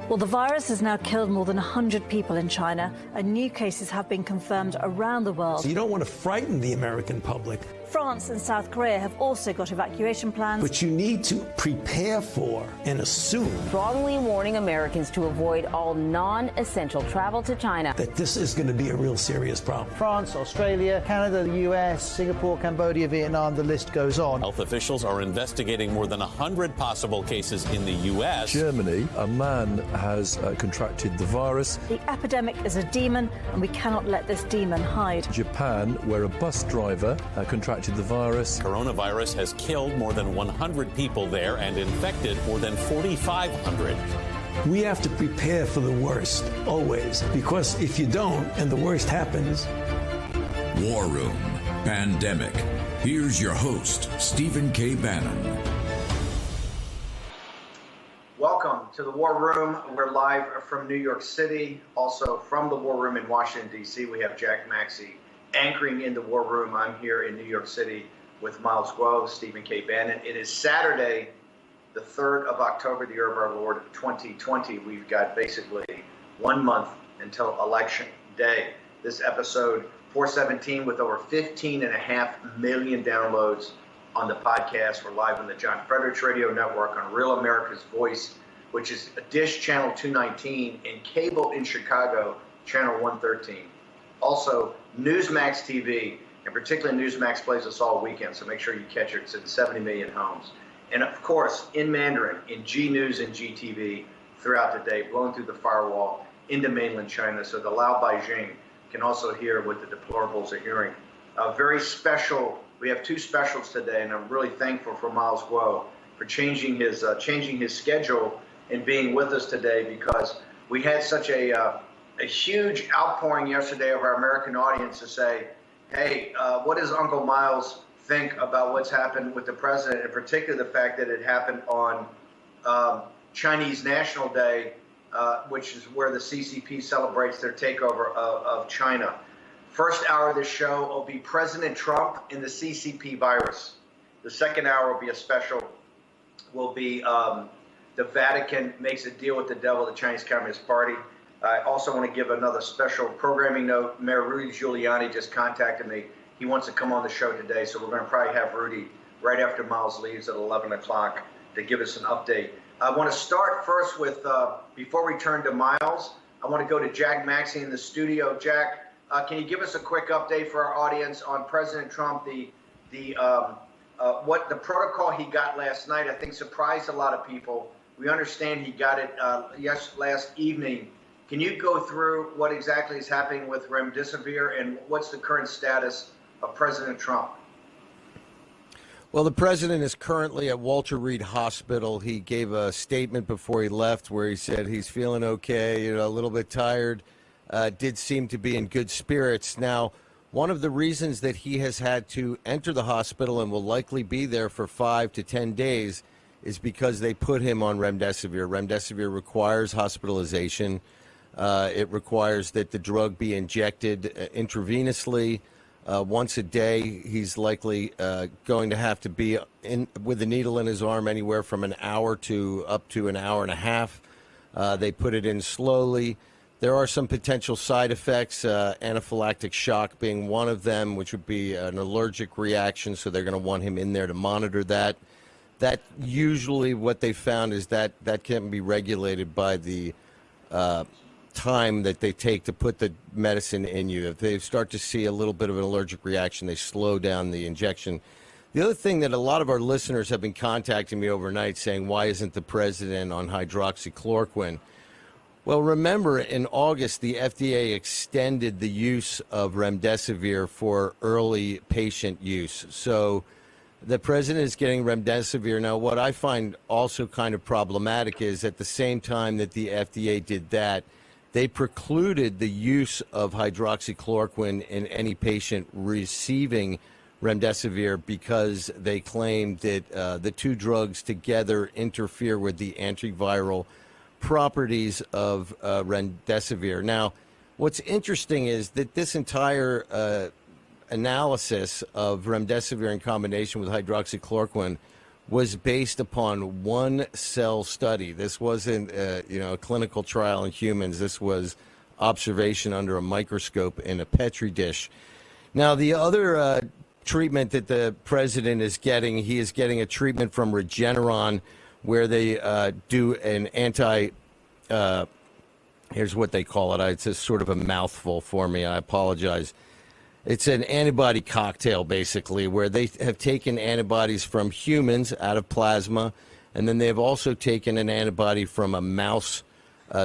Well, the virus has now killed more than 100 people in China, and new cases have been confirmed around the world. So you don't want to frighten the American public. France and South Korea have also got evacuation plans. But you need to prepare for and assume strongly warning Americans to avoid all non-essential travel to China. That this is going to be a real serious problem. France, Australia, Canada, the US, Singapore, Cambodia, Vietnam, the list goes on. Health officials are investigating more than 100 possible cases in the US. Germany, a man has contracted the virus. The epidemic is a demon, and we cannot let this demon hide. Japan, where a bus driver contracted the virus. Coronavirus has killed more than 100 people there and infected more than 4,500. We have to prepare for the worst, always, because if you don't and the worst happens. War Room Pandemic. Here's your host, Stephen K. Bannon. Welcome to the War Room. We're live from New York City. Also from the War Room in Washington, D.C., we have Jack Maxey anchoring in the War Room. I'm here in New York City with Milesguo, Stephen K. Bannon. It is Saturday, the 3rd of October, the year of our Lord 2020. We've got basically 1 month until Election Day. This episode 417 with over 15.5 million downloads on the podcast. We're live on the John Fredericks Radio Network, on Real America's Voice, which is a Dish Channel 219, and cable in Chicago, Channel 113. Also, Newsmax TV, and particularly Newsmax plays us all weekend, so make sure you catch it. It's in 70 million homes. And of course, in Mandarin, in G News and GTV throughout the day, blowing through the firewall into mainland China, so the Lao Beijing can also hear what the deplorables are hearing. Very special. We have two specials today, and I'm really thankful for Milesguo for changing his schedule and being with us today, because we had such a huge outpouring yesterday of our American audience to say, hey, what does Uncle Miles think about what's happened with the president, and particularly the fact that it happened on Chinese National Day, which is where the CCP celebrates their takeover of China. First hour of this show will be President Trump and the CCP virus. The second hour will be a special, will be the Vatican makes a deal with the devil, the Chinese Communist Party. I also want to give another special programming note. Mayor Rudy Giuliani just contacted me. He wants to come on the show today, so we're going to probably have Rudy right after Miles leaves at 11 o'clock to give us an update. I want to start first with, before we turn to Miles, I want to go to Jack Maxey in the studio. Jack, can you give us a quick update for our audience on President Trump, what the protocol he got last night? I think surprised a lot of people. We understand he got it last evening. Can you go through what exactly is happening with remdesivir and what's the current status of President Trump? Well, the president is currently at Walter Reed Hospital. He gave a statement before he left where he said he's feeling okay, a little bit tired, did seem to be in good spirits. Now, one of the reasons that he has had to enter the hospital and will likely be there for 5 to 10 days is because they put him on remdesivir. Remdesivir requires hospitalization. It requires that the drug be injected intravenously once a day. He's likely going to have to be with a needle in his arm anywhere from an hour to up to an hour and a half. They put it in slowly. There are some potential side effects, anaphylactic shock being one of them, which would be an allergic reaction, so they're going to want him in there to monitor that. That usually what they found is that can be regulated by the time that they take to put the medicine in you. If they start to see a little bit of an allergic reaction, they slow down the injection. The other thing that a lot of our listeners have been contacting me overnight saying, why isn't the president on hydroxychloroquine? Well, remember, in August, the FDA extended the use of remdesivir for early patient use. So the president is getting remdesivir. Now, what I find also kind of problematic is at the same time that the FDA did that, they precluded the use of hydroxychloroquine in any patient receiving remdesivir because they claimed that the two drugs together interfere with the antiviral properties of remdesivir. Now, what's interesting is that this entire analysis of remdesivir in combination with hydroxychloroquine was based upon one cell study. This wasn't, a clinical trial in humans. This was observation under a microscope in a petri dish. Now, the other treatment that the president is getting, he is getting a treatment from Regeneron, where they do an here's what they call it. It's a sort of a mouthful for me. I apologize. It's an antibody cocktail, basically, where they have taken antibodies from humans out of plasma, and then they have also taken an antibody from a mouse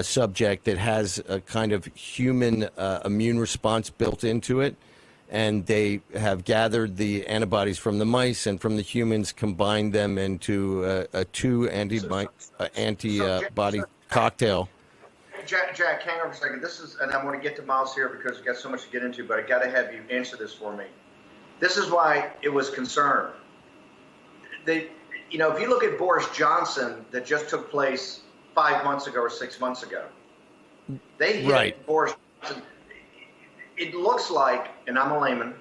subject that has a kind of human immune response built into it, and they have gathered the antibodies from the mice and from the humans, combined them into a two antibody cocktail. Jack, hang on for a second. And I want to get to Miles here because we've got so much to get into, but I got to have you answer this for me. This is why it was concerned. If you look at Boris Johnson, that just took place 5 months ago or 6 months ago, they hit Boris Johnson. It looks like, and I'm a layman,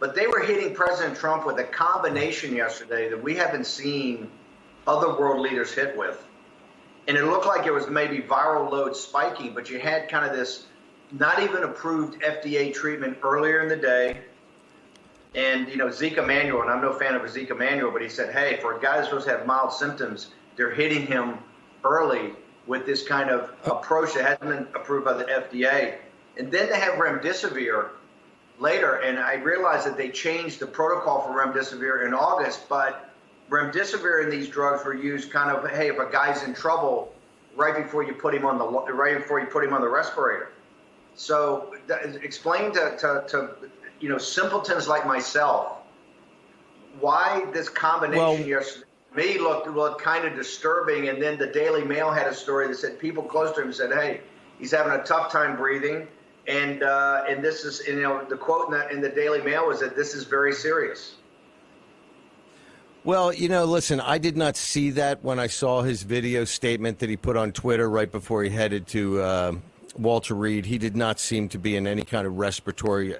but they were hitting President Trump with a combination yesterday that we haven't seen other world leaders hit with. And it looked like it was maybe viral load spiking, but you had kind of this not even approved FDA treatment earlier in the day. And, Zika Manuel, and I'm no fan of a Zika Manuel, but he said, hey, for a guy that's supposed to have mild symptoms, they're hitting him early with this kind of approach that hasn't been approved by the FDA. And then they have remdesivir later, and I realized that they changed the protocol for remdesivir in August, but remdesivir and these drugs were used kind of, hey, if a guy's in trouble, right before you put him on the respirator. So explain to simpletons like myself why this combination yesterday to me looked kind of disturbing. And then the Daily Mail had a story that said people close to him said, hey, he's having a tough time breathing, and this is, the quote in the Daily Mail was that this is very serious. Well, listen, I did not see that when I saw his video statement that he put on Twitter right before he headed to Walter Reed. He did not seem to be in any kind of respiratory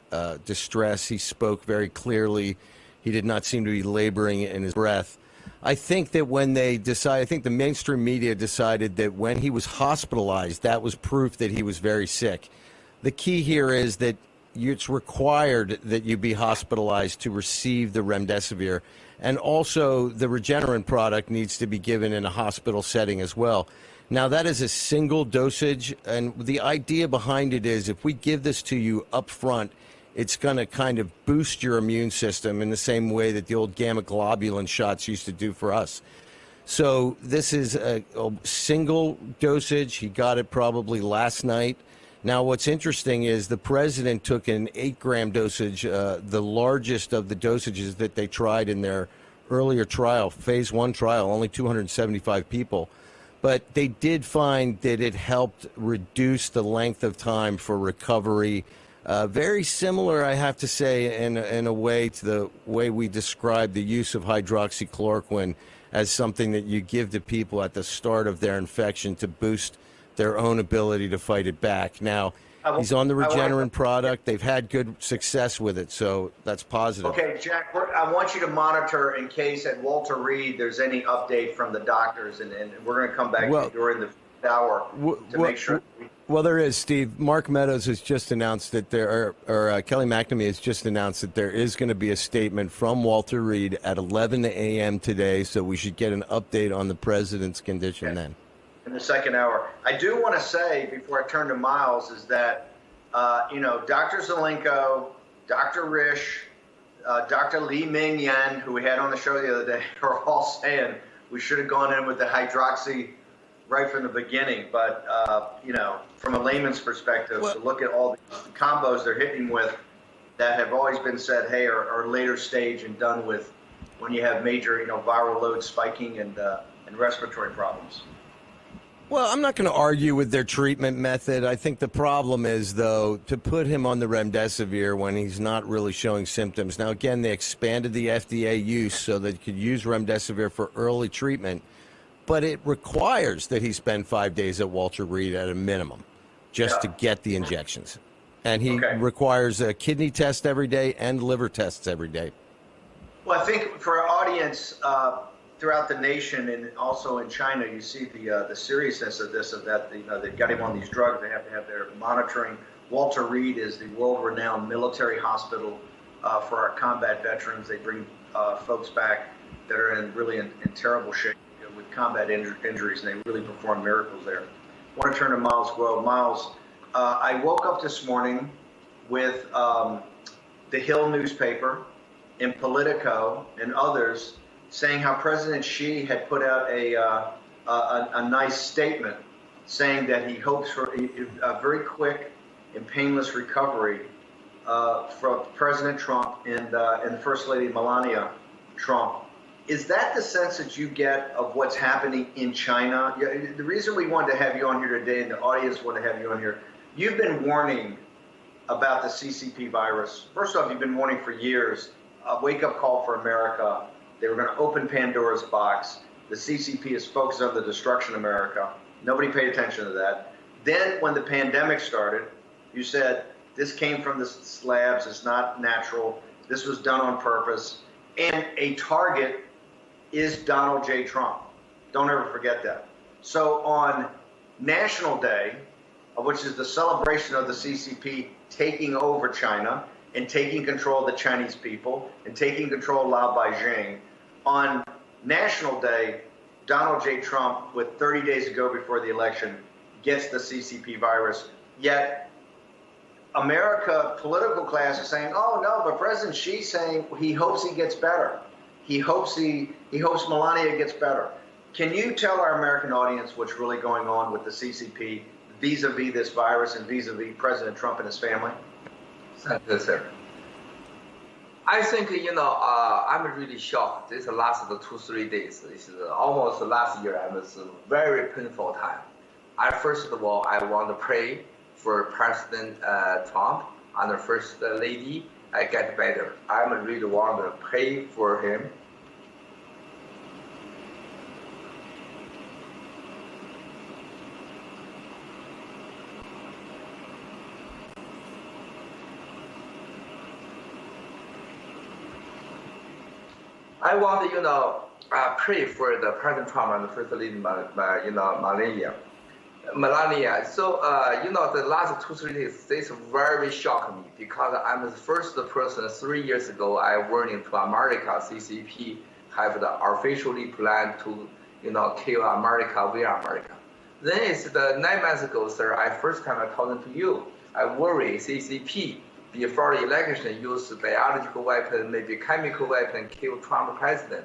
distress. He spoke very clearly. He did not seem to be laboring in his breath. I think that when they decided, I think the mainstream media decided that when he was hospitalized, that was proof that he was very sick. The key here is that it's required that you be hospitalized to receive the remdesivir. And also, the Regeneron product needs to be given in a hospital setting as well. Now, that is a single dosage, and the idea behind it is if we give this to you up front, it's going to kind of boost your immune system in the same way that the old gamma globulin shots used to do for us. So this is a single dosage. He got it probably last night. Now, what's interesting is the president took an 8-gram dosage, the largest of the dosages that they tried in their earlier trial, phase 1 trial, only 275 people. But they did find that it helped reduce the length of time for recovery. Very similar, I have to say, in a way to the way we describe the use of hydroxychloroquine as something that you give to people at the start of their infection to boost their own ability to fight it back. Now, he's on the Regeneron product. They've had good success with it, so that's positive. Okay, Jack, I want you to monitor in case at Walter Reed there's any update from the doctors, and we're going to come back during the hour to make sure. Well, there is, Steve. Mark Meadows has just announced that Kelly McNamee has just announced that there is going to be a statement from Walter Reed at 11 a.m. today, so we should get an update on the president's condition then. In the second hour. I do want to say, before I turn to Miles, is that, Dr. Zelenko, Dr. Risch, Dr. Li Ming Yan, who we had on the show the other day, are all saying we should have gone in with the hydroxy right from the beginning. But, from a layman's perspective, to look at all the combos they're hitting with that have always been said, hey, are later stage and done with when you have major, viral load spiking and respiratory problems. Well, I'm not going to argue with their treatment method. I think the problem is, though, to put him on the remdesivir when he's not really showing symptoms. Now, again, they expanded the FDA use so that you could use remdesivir for early treatment, but it requires that he spend 5 days at Walter Reed at a minimum just to get the injections. And he requires a kidney test every day and liver tests every day. Well, I think for our audience, throughout the nation and also in China, you see the seriousness of this, of that, they've got him on these drugs. They have to have their monitoring. Walter Reed is the world-renowned military hospital for our combat veterans. They bring folks back that are in terrible shape with combat injuries, and they really perform miracles there. I want to turn to Milesguo. Miles, I woke up this morning with the Hill newspaper and Politico and others saying how President Xi had put out a nice statement saying that he hopes for a very quick and painless recovery from President Trump and First Lady Melania Trump. Is that the sense that you get of what's happening in China? The reason we wanted to have you on here today, and the audience wanted to have you on here, you've been warning about the CCP virus. First off, you've been warning for years, a wake-up call for America. They were going to open Pandora's box. The CCP is focused on the destruction of America. Nobody paid attention to that. Then when the pandemic started, you said, this came from the slabs, it's not natural, this was done on purpose, and a target is Donald J. Trump. Don't ever forget that. So on National Day, which is the celebration of the CCP taking over China and taking control of the Chinese people and taking control of Lao Beijing, on National Day, Donald J. Trump, with 30 days to go before the election, gets the CCP virus. Yet America, political class is saying, oh no, but President Xi's saying he hopes he gets better. He hopes Melania gets better. Can you tell our American audience what's really going on with the CCP vis-a-vis this virus and vis-a-vis President Trump and his family? Thank you, sir. I think, I'm really shocked. This last 2-3 days. This is almost last year. It was a very painful time. First of all, I want to pray for President Trump and the First Lady get better. I really want to pray for him. I want to, pray for the President Trump and the First Lady Melania. So, the last 2-3 days, this very shocked me because I'm the first person 3 years ago I warning to America, CCP have the officially plan to, kill America via America. Then it's the 9 months ago, sir, first time I told to you, I worry CCP before the election use biological weapon, maybe chemical weapon, kill Trump president.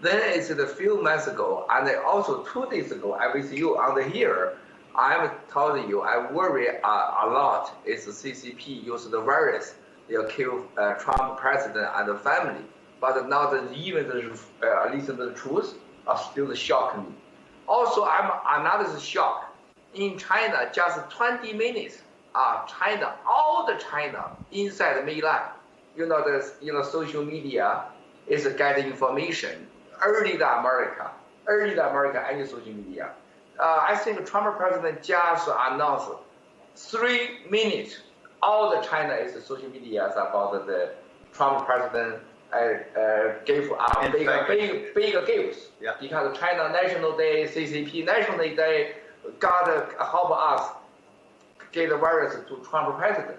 Then it's a few months ago, and also 2 days ago, I with you on the here, I told you I worry a lot. It's the CCP use the virus, they'll kill Trump president and the family. But now that even at least the truth still shock me. Also, I'm another shock. In China, just 20 minutes. China, all the China inside Milan, social media is getting information early than America, any social media. I think Trump president just announced 3 minutes. All the China is social media about the Trump president gave big gifts. Yeah. Because China National Day, CCP National Day, God help us get the virus to Trump president.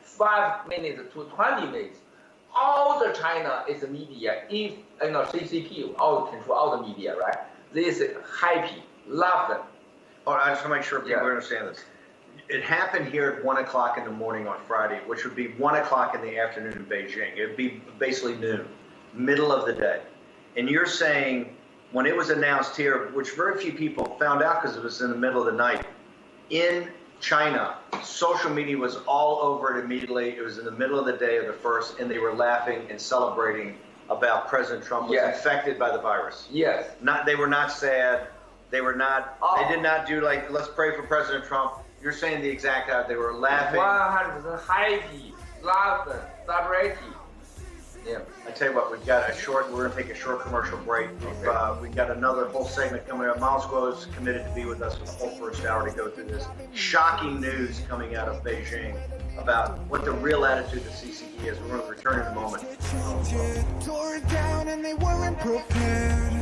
5 minutes to 20 minutes. All the China is media. If CCP all control all the media, right? This is happy, love them. Oh, I just want to make sure people understand this. It happened here at 1 o'clock in the morning on Friday, which would be 1 o'clock in the afternoon in Beijing. It would be basically noon, middle of the day. And you're saying when it was announced here, which very few people found out because it was in the middle of the night, in China, social media was all over it immediately. It was in the middle of the day of the first, and they were laughing and celebrating about President Trump was infected by the virus. Yes. They were not sad. They were not. They did not do like, let's pray for President Trump. You're saying the exact opposite. They were laughing. 100% happy, laughing, celebrating. Yeah. I tell you what, we're going to take a short commercial break. We've got another whole segment coming up. Milesguo is committed to be with us for the whole first hour to go through this shocking news coming out of Beijing. about what the real attitude of the CCP is. We're going to return in a moment. Tore it down and they weren't prepared.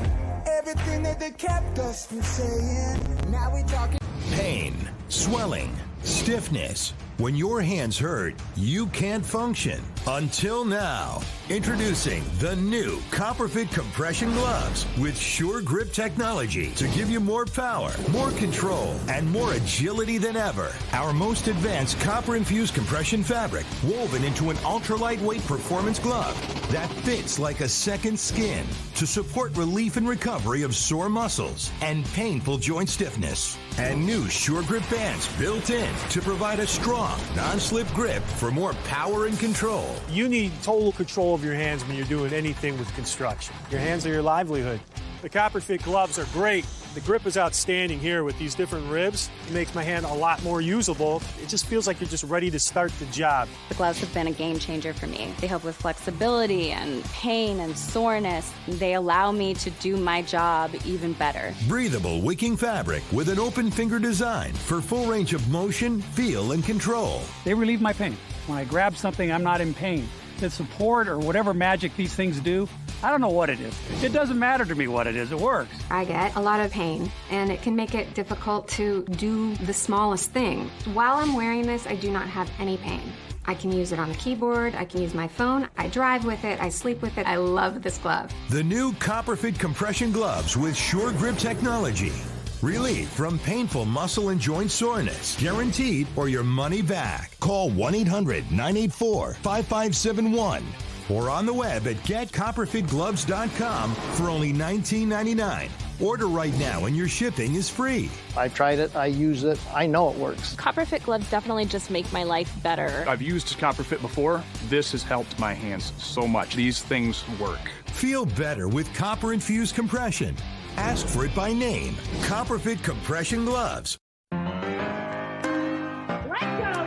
Everything that they kept us from saying. Now we talking. Pain, swelling, stiffness. When your hands hurt, you can't function. Until now. Introducing the new Copperfit compression gloves with Sure Grip technology to give you more power, more control, and more agility than ever. Our most advanced copper-infused compression fabric woven into an ultra-lightweight performance glove that fits like a second skin to support relief and recovery of sore muscles and painful joint stiffness. And new Sure Grip bands built in to provide a strong, non-slip grip for more power and control. You need total control of your hands when you're doing anything with construction. Your hands are your livelihood. The Copperfit gloves are great. The grip is outstanding here with these different ribs. It makes my hand a lot more usable. It just feels like you're just ready to start the job. The gloves have been a game changer for me. They help with flexibility and pain and soreness. They allow me to do my job even better. Breathable wicking fabric with an open finger design for full range of motion, feel, and control. They relieve my pain. When I grab something, I'm not in pain. The support or whatever magic these things do, I don't know what it is. It doesn't matter to me what it is. It works. I get a lot of pain, and it can make it difficult to do the smallest thing. While I'm wearing this, I do not have any pain. I can use it on the keyboard, I can use my phone, I drive with it, I sleep with it. I love this glove. The new Copperfit compression gloves with Sure Grip technology. Relief from painful muscle and joint soreness. Guaranteed or your money back. Call 1-800-984-5571 or on the web at getcopperfitgloves.com for only $19.99. Order right now and your shipping is free. I've tried it, I use it, I know it works. Copperfit gloves definitely just make my life better. I've used Copperfit before. This has helped my hands so much. These things work. Feel better with copper-infused compression. Ask for it by name. Copperfit compression gloves.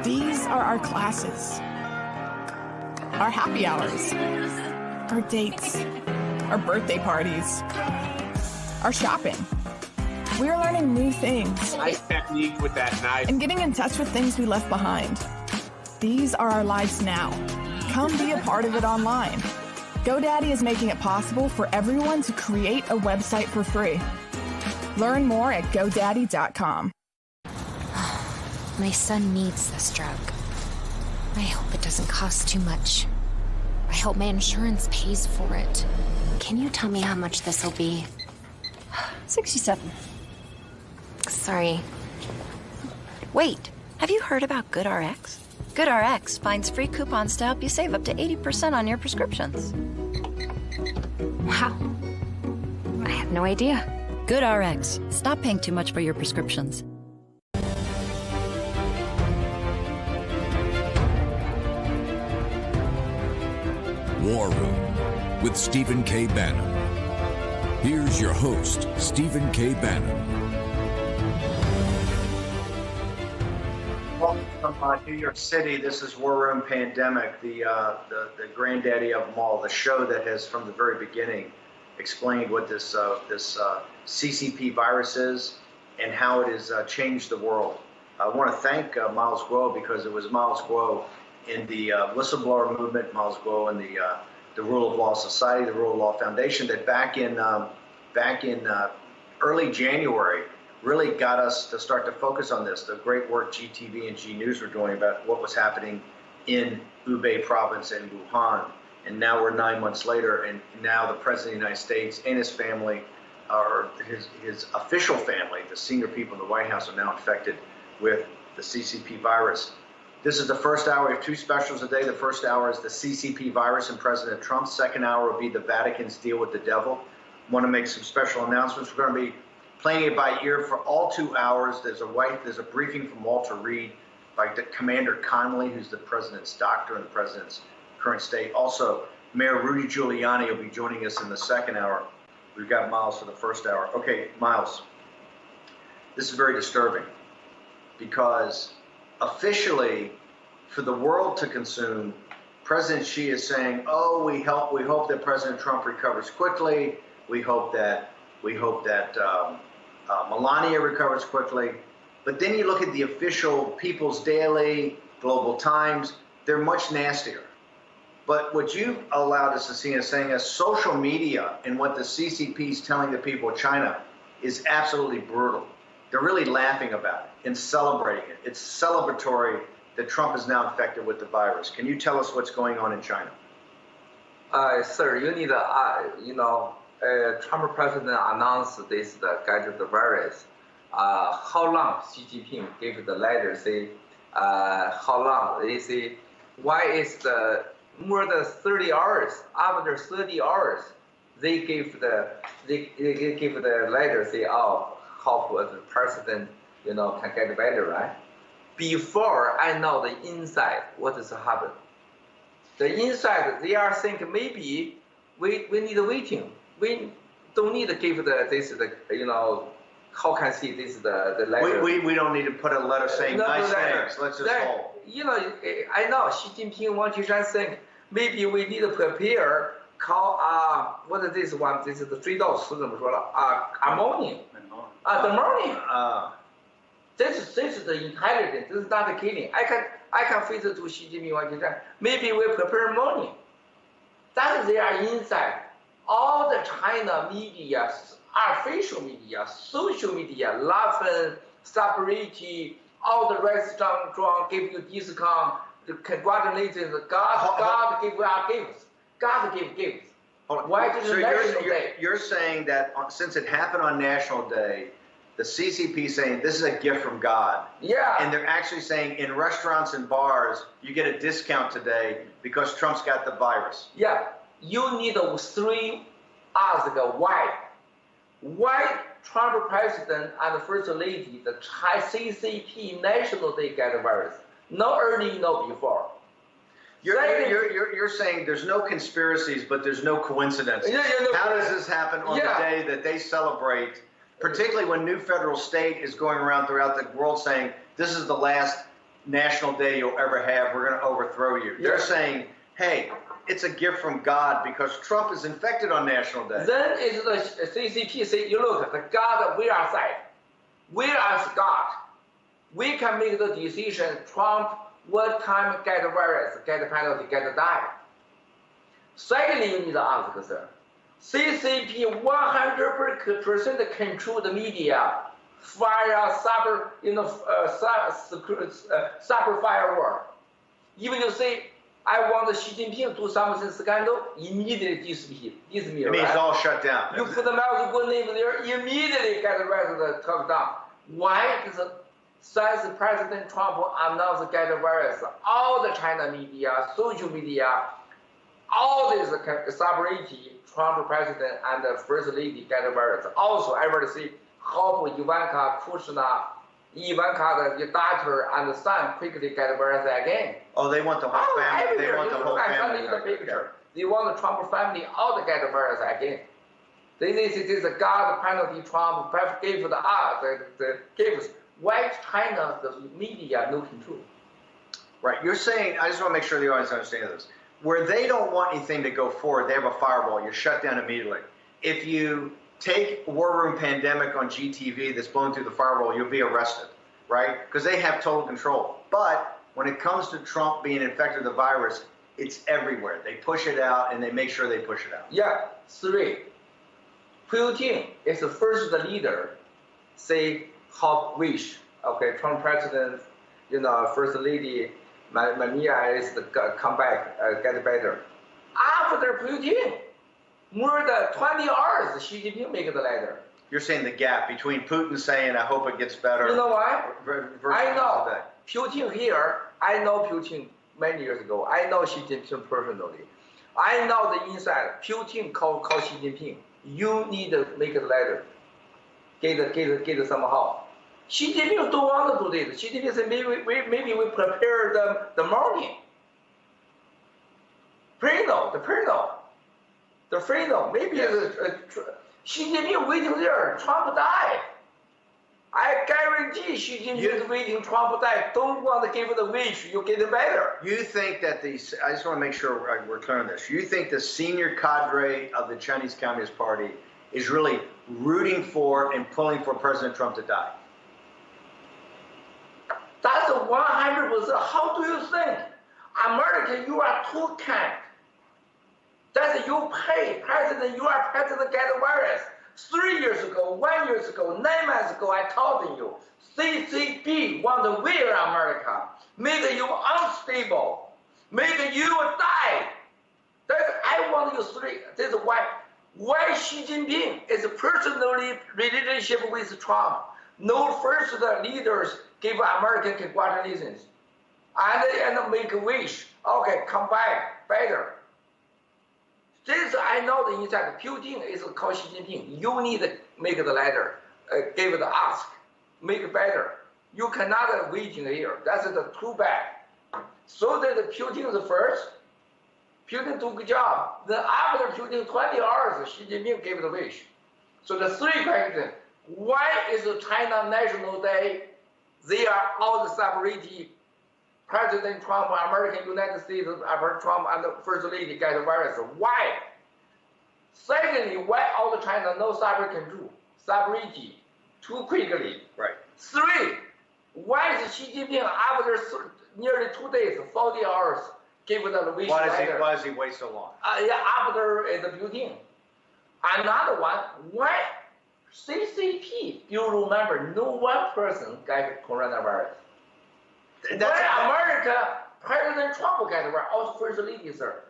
These are our classes, our happy hours, our dates, our birthday parties, our shopping. We're learning new things. Nice technique with that knife. And getting in touch with things we left behind. These are our lives now. Come be a part of it online. GoDaddy is making it possible for everyone to create a website for free. Learn more at GoDaddy.com. My son needs this drug. I hope it doesn't cost too much. I hope my insurance pays for it. Can you tell me how much this will be? 67. Sorry. Wait, have you heard about GoodRx? GoodRx finds free coupons to help you save up to 80% on your prescriptions. Wow. I had no idea. GoodRx. Stop paying too much for your prescriptions. War Room with Stephen K. Bannon. Here's your host, Stephen K. Bannon. Welcome from New York City. This is War Room Pandemic, the granddaddy of them all, the show that has, from the very beginning, explained what this CCP virus is and how it has changed the world. I want to thank Milesguo, because it was Milesguo in the whistleblower movement, Milesguo in the Rule of Law Society, the Rule of Law Foundation, that back in early January really got us to start to focus on this. The great work GTV and G News were doing about what was happening in Hubei province and Wuhan. And now we're 9 months later, and now the President of the United States and his family, or his official family, the senior people in the White House, are now infected with the CCP virus. This is the first hour. We have two specials a day. The first hour is the CCP virus and President Trump. Second hour will be the Vatican's deal with the devil. I want to make some special announcements. We're going to be playing it by ear for all 2 hours. There's a briefing from Walter Reed by Commander Connolly, who's the president's doctor in the president's current state. Also, Mayor Rudy Giuliani will be joining us in the second hour. We've got Miles for the first hour. Okay, Miles, this is very disturbing, because officially, for the world to consume, President Xi is saying, "Oh, we hope that President Trump recovers quickly. We hope that Melania recovers quickly." But then you look at the official People's Daily, Global Times. They're much nastier. But what you allowed us to see is saying that social media and what the CCP is telling the people of China is absolutely brutal. They're really laughing about it and celebrating it. It's celebratory that Trump is now infected with the virus. Can you tell us what's going on in China? Sir, you need, Trump president announced this, get the virus. How long Xi Jinping gave the letter, say, how long? They say, why is the more than 30 hours, after 30 hours, they give the letter, say, oh, how the president, can get better, right? Before I know the inside, what has happened. The inside, they are thinking maybe we need waiting. We don't need to give how can I see this the letter? We don't need to put a letter saying nice things. Let's just hold. I know Xi Jinping wants to think maybe we need to prepare. Call what is this one? This is the 3到10怎么说了？ammonia. The ammonia. This is the intelligence. This is not the killing. I can face it to Xi Jinping wants to say maybe we prepare ammonia. That is their inside. All the China media, official media, social media, laughing, celebrity, all the restaurant give you discount, congratulations, God give our gifts. God give gifts. Why did National Day? You're saying that since it happened on National Day, the CCP is saying this is a gift from God. Yeah. And they're actually saying in restaurants and bars, you get a discount today because Trump's got the virus. Yeah. You need 3 ask why. Why Trump president and First Lady, the CCP National Day get the virus? No early, no before. You're saying there's no conspiracies, but there's no coincidence. How does this happen on the day that they celebrate, particularly when New Federal State is going around throughout the world saying, this is the last national day you'll ever have, we're going to overthrow you. They're saying, hey, it's a gift from God because Trump is infected on National Day. Then it's the CCP say, you look, the God, we are side. We are God. We can make the decision, Trump, what time get the virus, get the penalty, get the die. Secondly, you need to ask, sir. CCP 100% control the media, fire, cyber firewall. Even you say, I want Xi Jinping to do something scandal, immediately disappear. It means it's all shut down. You put the Milesguo name there, immediately get the rest of the talk down. Why? Because since President Trump announced get the virus, all the China media, social media, all this celebrity, Trump president and the First Lady get the virus. Also, I will see how Ivanka, Kushner, Ivanka, the daughter and the son quickly get the virus again. Oh, they want the whole family. They want the whole family. They want the Trump family all to get the virus again. They say this is a God penalty. Trump gave the gifts. Why China, the media, no control? Right. You're saying, I just want to make sure the audience understands this. Where they don't want anything to go forward, they have a firewall. You're shut down immediately. If you take War Room Pandemic on GTV that's blown through the firewall, you'll be arrested, right? Because they have total control. But when it comes to Trump being infected with the virus, it's everywhere. They push it out, and they make sure they push it out. Yeah. 3. Putin is the first leader, say, hot wish. Okay, Trump president, First Lady, Melania is the come back, get better. After Putin, more than 20 hours, Xi Jinping make the letter. You're saying the gap between Putin saying, I hope it gets better. You know why? I know. Today. Putin here, I know Putin many years ago. I know Xi Jinping personally. I know the inside. Putin call Xi Jinping. You need to make a letter. Get somehow. Xi Jinping don't want to do this. Xi Jinping said maybe we prepare the morning. The freedom. Maybe Xi Jinping waiting there. Trump died. I guarantee Xi Jinping is waiting. Trump died. Don't want to give the wish. You get it better. You think that I just want to make sure we're clear on this. You think the senior cadre of the Chinese Communist Party is really rooting for and pulling for President Trump to die? That's How do you think? America, you are too kind. That you pay president, you are president get virus. 3 years ago, 1 year ago, 9 months ago, I told you, CCP want to wear America, make you unstable, make you die. I want you three. This is why Xi Jinping is personally relationship with Trump. No first leaders give American congratulations. And make a wish. Okay, come back better. This I know the inside. Putin is called Xi Jinping. You need to make the letter, give the ask, make it better. You cannot waiting here. That's the too bad. So that Putin is first. Putin do good job. Then after Putin 20 hours, Xi Jinping gave the wish. So the three questions. Why is China National Day? They are all the sovereignty. President Trump, American United States, Trump and the First Lady get the virus. Why? Secondly, why all the China no sovereignty can do? Sovereignty too quickly. Right. Three, why is Xi Jinping after nearly 2 days, 40 hours, give the wish letter? Why does he wait so long? After the Putin. Another one, why CCP? You remember, no one person got coronavirus. Why America, President Trump got it, also First Lady, sir.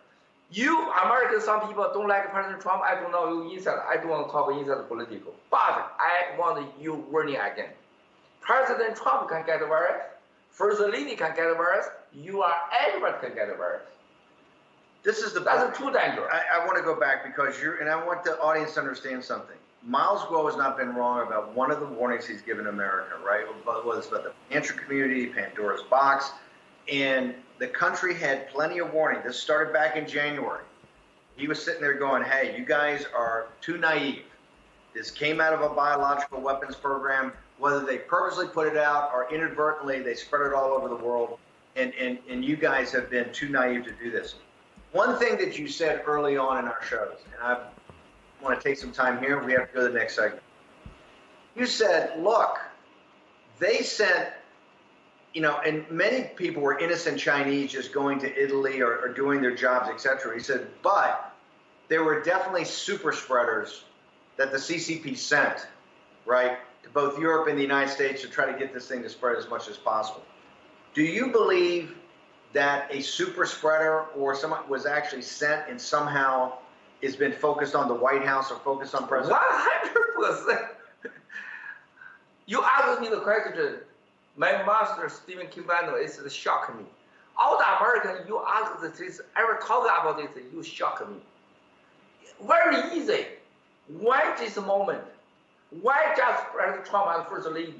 You, American, some people don't like President Trump. I don't know you inside. I don't want to talk inside political. But I want you warning again. President Trump can get the virus. First Lady can get the virus. You are everybody can get the virus. This is that's too dangerous. I want to go back because and I want the audience to understand something. Milesguo has not been wrong about one of the warnings he's given America, right? Whether it's about the financial community, Pandora's box, and the country had plenty of warning. This started back in January. He was sitting there going, hey, you guys are too naive. This came out of a biological weapons program. Whether they purposely put it out or inadvertently, they spread it all over the world. And you guys have been too naive to do this. One thing that you said early on in our shows, and I want to take some time here. We have to go to the next segment. You said, look, they sent, and many people were innocent Chinese just going to Italy or doing their jobs, etc. He said, but there were definitely super spreaders that the CCP sent, right, to both Europe and the United States to try to get this thing to spread as much as possible. Do you believe that a super spreader or someone was actually sent and somehow has been focused on the White House or focused on President? 100%. You asked me the question. My master, Stephen K. Bannon, it shocked me. All the Americans, you ask this, ever talk about this, you shock me. Very easy. Why this moment? Why just President Trump and First Lady?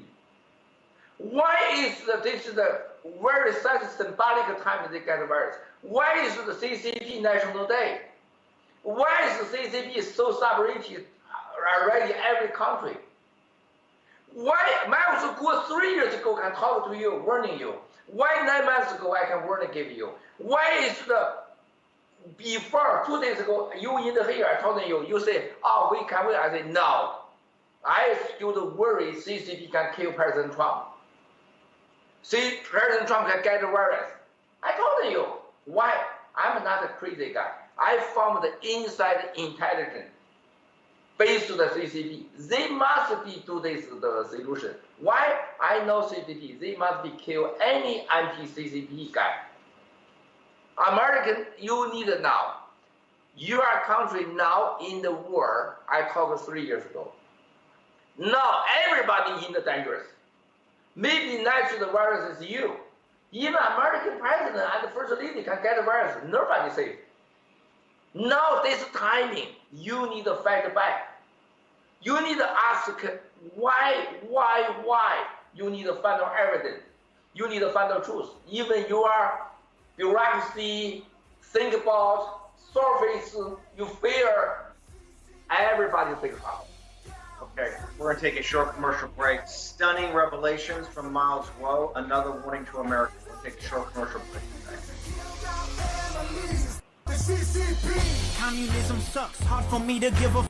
Why is this is the very such symbolic time they get the virus? Why is the CCP National Day? Why is the CCP so sovereignty already in every country? Why Milesguo 3 years ago can talk to you, warning you? Why 9 months ago I can warning give you? Why is the before 2 days ago you in the here I told you, you say, oh, we can wait. I say no. I still worry CCP can kill President Trump. See, President Trump can get the virus. I told you why. I'm not a crazy guy. I found the inside intelligence based on the CCP. They must be do this the solution. Why? I know CCP. They must be kill any anti-CCP guy. American, you need it now. Your country now in the war. I talked 3 years ago. Now everybody in the dangerous. Maybe next the virus is you. Even American president and the First Lady can get the virus. Nobody safe. Now this timing, you need to fight back. You need to ask why? You need to find out evidence. You need to find out truth. Even your bureaucracy, think about, surface, you fear, everybody think about it. Okay, we're going to take a short commercial break. Stunning revelations from Milesguo. Another warning to America. We'll take a short commercial break. Communism sucks. Hard for me to give a.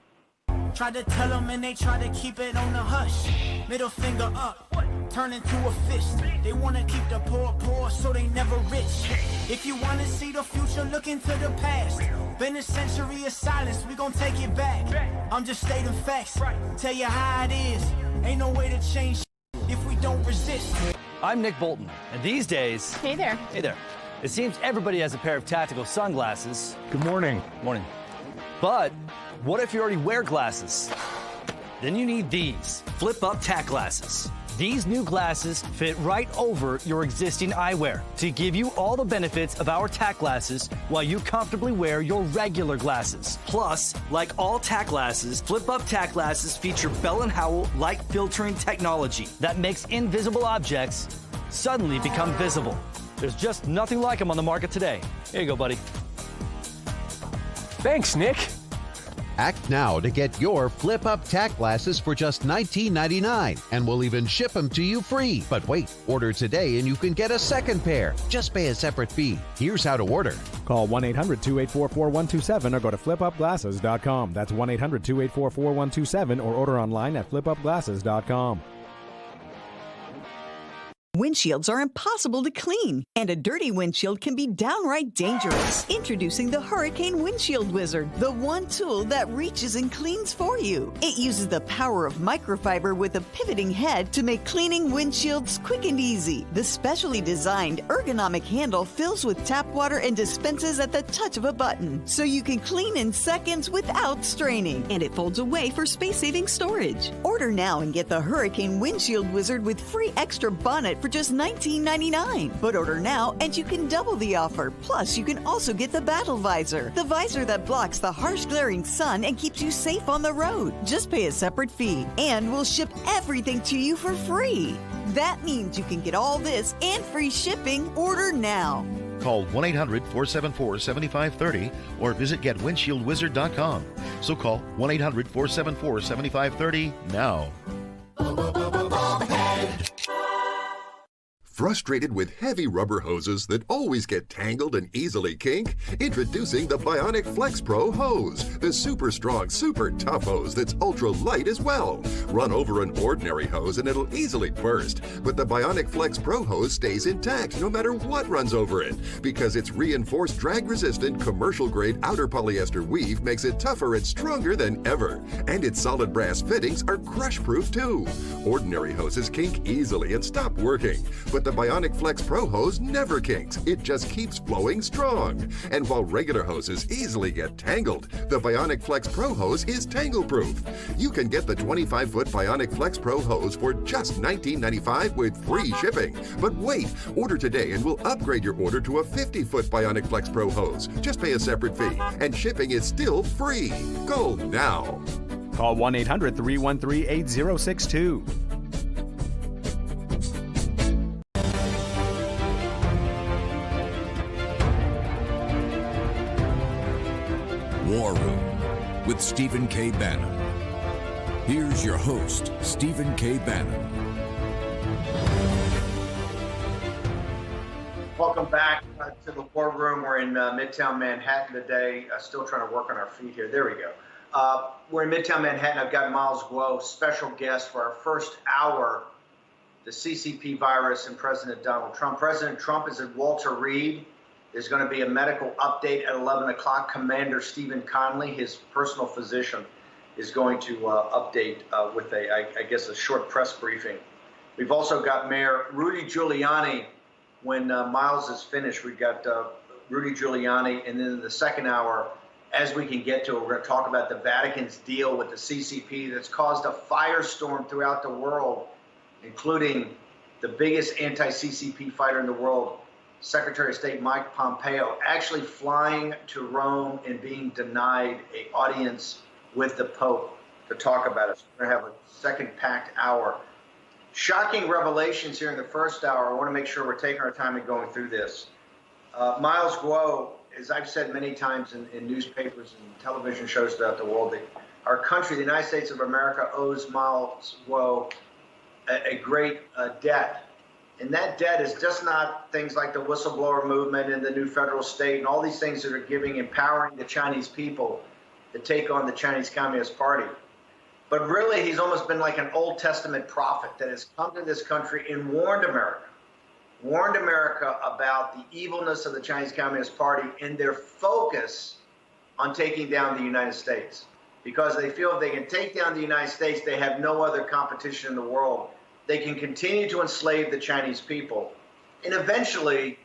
Try to tell them and they try to keep it on the hush. Middle finger up. turn into a fist. They wanna keep the poor so they never rich. If you wanna see the future, look into the past. Been a century of silence, we gon' take it back. I'm just stating facts, tell you how it is. Ain't no way to change if we don't resist. I'm Nick Bolton, and these days... Hey there. Hey there. It seems everybody has a pair of tactical sunglasses. Good morning. Morning. But what if you already wear glasses? Then you need these flip-up tack glasses. These new glasses fit right over your existing eyewear to give you all the benefits of our tack glasses while you comfortably wear your regular glasses. Plus, like all tack glasses, flip-up tack glasses feature Bell & Howell light filtering technology that makes invisible objects suddenly become visible. There's just nothing like them on the market today. Here you go, buddy. Thanks, Nick. Act now to get your flip-up tack glasses for just $19.99, and we'll even ship them to you free. But wait, order today and you can get a second pair. Just pay a separate fee. Here's how to order. Call 1-800-284-4127 or go to flipupglasses.com. That's 1-800-284-4127 or order online at flipupglasses.com. Windshields are impossible to clean, and a dirty windshield can be downright dangerous. Introducing the Hurricane Windshield Wizard, the one tool that reaches and cleans for you. It uses the power of microfiber with a pivoting head to make cleaning windshields quick and easy. The specially designed ergonomic handle fills with tap water and dispenses at the touch of a button, so you can clean in seconds without straining. And it folds away for space-saving storage. Order now and get the Hurricane Windshield Wizard with free extra bonnet for just $19.99. But order now and you can double the offer. Plus, you can also get the Battle Visor, the visor that blocks the harsh glaring sun and keeps you safe on the road. Just pay a separate fee, and we'll ship everything to you for free. That means you can get all this and free shipping. Order now. Call 1-800-474-7530 or visit getwindshieldwizard.com. So call 1-800-474-7530 now. Frustrated with heavy rubber hoses that always get tangled and easily kink? Introducing the Bionic Flex Pro hose, the super strong, super tough hose that's ultra light as well. Run over an ordinary hose and it'll easily burst, but the Bionic Flex Pro hose stays intact no matter what runs over it, because its reinforced drag-resistant commercial-grade outer polyester weave makes it tougher and stronger than ever. And its solid brass fittings are crush-proof too. Ordinary hoses kink easily and stop working, but the Bionic Flex Pro hose never kinks. It just keeps flowing strong. And while regular hoses easily get tangled, the Bionic Flex Pro hose is tangle-proof. You can get the 25-foot Bionic Flex Pro hose for just $19.95 with free shipping. But wait, order today and we'll upgrade your order to a 50-foot Bionic Flex Pro hose. Just pay a separate fee, and shipping is still free. Go now. Call 1-800-313-8062. War Room with Stephen K. Bannon. Here's your host, Stephen K. Bannon. Welcome back to the War Room. We're in Midtown Manhattan today. Still trying to work on our feet here. There we go. We're in Midtown Manhattan. I've got Milesguo, special guest for our first hour, the CCP virus and President Donald Trump. President Trump is at Walter Reed. There's going to be a medical update at 11 o'clock. Commander Stephen Conley, his personal physician, is going to update with a short press briefing. We've also got Mayor Rudy Giuliani. When Miles is finished, we've got Rudy Giuliani. And then in the second hour, as we can get to it, we're going to talk about the Vatican's deal with the CCP that's caused a firestorm throughout the world, including the biggest anti-CCP fighter in the world, Secretary of State Mike Pompeo, actually flying to Rome and being denied an audience with the Pope to talk about it. So we're going to have a second packed hour. Shocking revelations here in the first hour. I want to make sure we're taking our time and going through this. Milesguo, as I've said many times in newspapers and television shows throughout the world, that our country, the United States of America, owes Milesguo a great debt. And that debt is just not things like the whistleblower movement and the new federal state and all these things that are empowering the Chinese people to take on the Chinese Communist Party. But really, he's almost been like an Old Testament prophet that has come to this country and warned America about the evilness of the Chinese Communist Party and their focus on taking down the United States. Because they feel if they can take down the United States, they have no other competition in the world. They can continue to enslave the Chinese people and eventually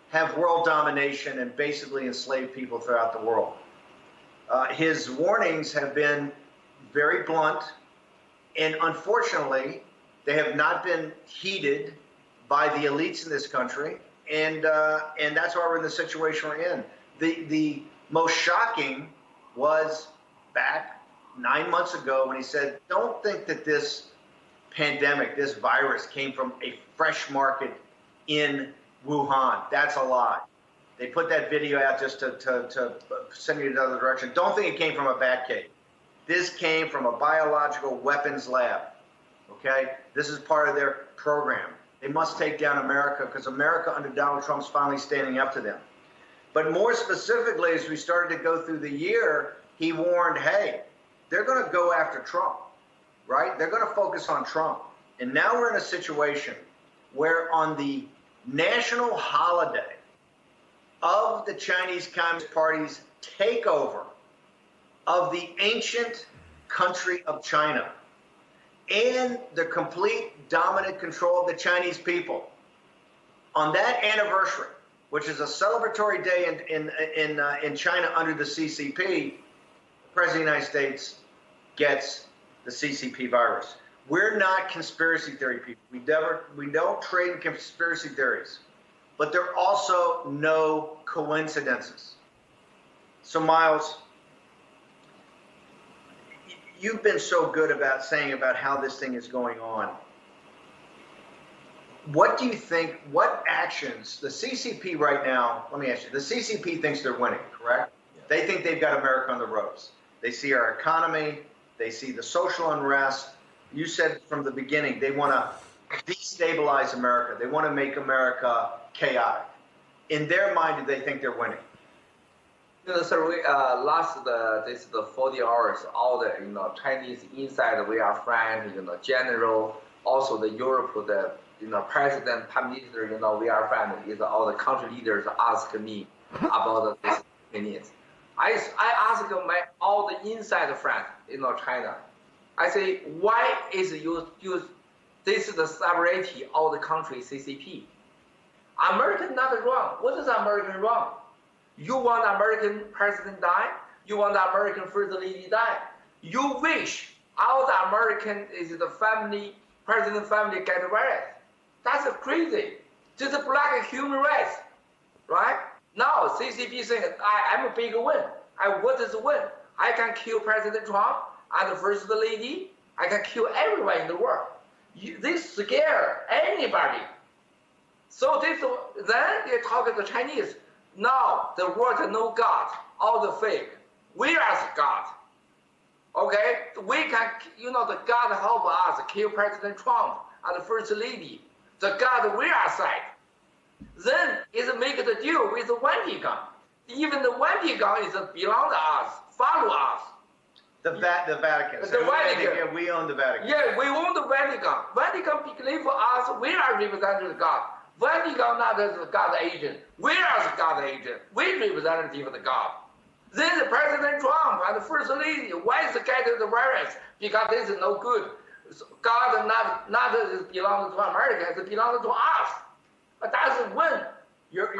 have world domination and basically enslave people throughout the world. His warnings have been very blunt, and unfortunately, they have not been heeded by the elites in this country, and that's why we're in the situation we're in. The most shocking was back 9 months ago when he said, don't think that this pandemic, this virus came from a fresh market in Wuhan. That's a lie. They put that video out just to send you in another direction. Don't think it came from a bat cave. This came from a biological weapons lab, okay? This is part of their program. They must take down America because America under Donald Trump's finally standing up to them. But more specifically, as we started to go through the year, he warned, hey, they're going to go after Trump, right? They're going to focus on Trump. And now we're in a situation where on the national holiday of the Chinese Communist Party's takeover of the ancient country of China and the complete dominant control of the Chinese people, on that anniversary, which is a celebratory day in China under the CCP, the President of the United States gets the CCP virus. We're not conspiracy theory people. We don't trade in conspiracy theories. But there are also no coincidences. So, Miles, you've been so good about saying about how this thing is going on. What do you think, what actions, the CCP right now, let me ask you, the CCP thinks they're winning, correct? Yeah. They think they've got America on the ropes. They see our economy, they see the social unrest. You said from the beginning, they want to destabilize America. They want to make America chaotic. In their mind, do they think they're winning? Sir, we this the 40 hours, all the Chinese inside we are friends, general, also the Europe, the president, prime minister, we are friends. Is all the country leaders ask me about this opinions. I ask all the inside friends, China. I say, why is this is the sovereignty of the country CCP? American not wrong. What is American wrong? You want American president die? You want the American first lady die? You wish all the American is the family, president family get virus. That's crazy. Just black human rights, right? Now CCP saying I'm a big win. What is a win? I can kill President Trump and the first lady. I can kill everyone in the world. They scare anybody. So then they talk to the Chinese. Now the world no God, all the fake. We are God. Okay, we can, the God help us kill President Trump and the First Lady. The God we are side. Then it make the deal with the Vatican. Even the Vatican is belong to us, follow us. The Vatican. So the Vatican. We own the Vatican. Yeah, we own the Vatican. Vatican believe for us. We are representative God. Vatican not the God agent. We are the God agent. We representative of the God. Then the President Trump and the First Lady, why is getting the virus? Because this is no good. God not belongs to America, it belongs to us. But that's a win. You're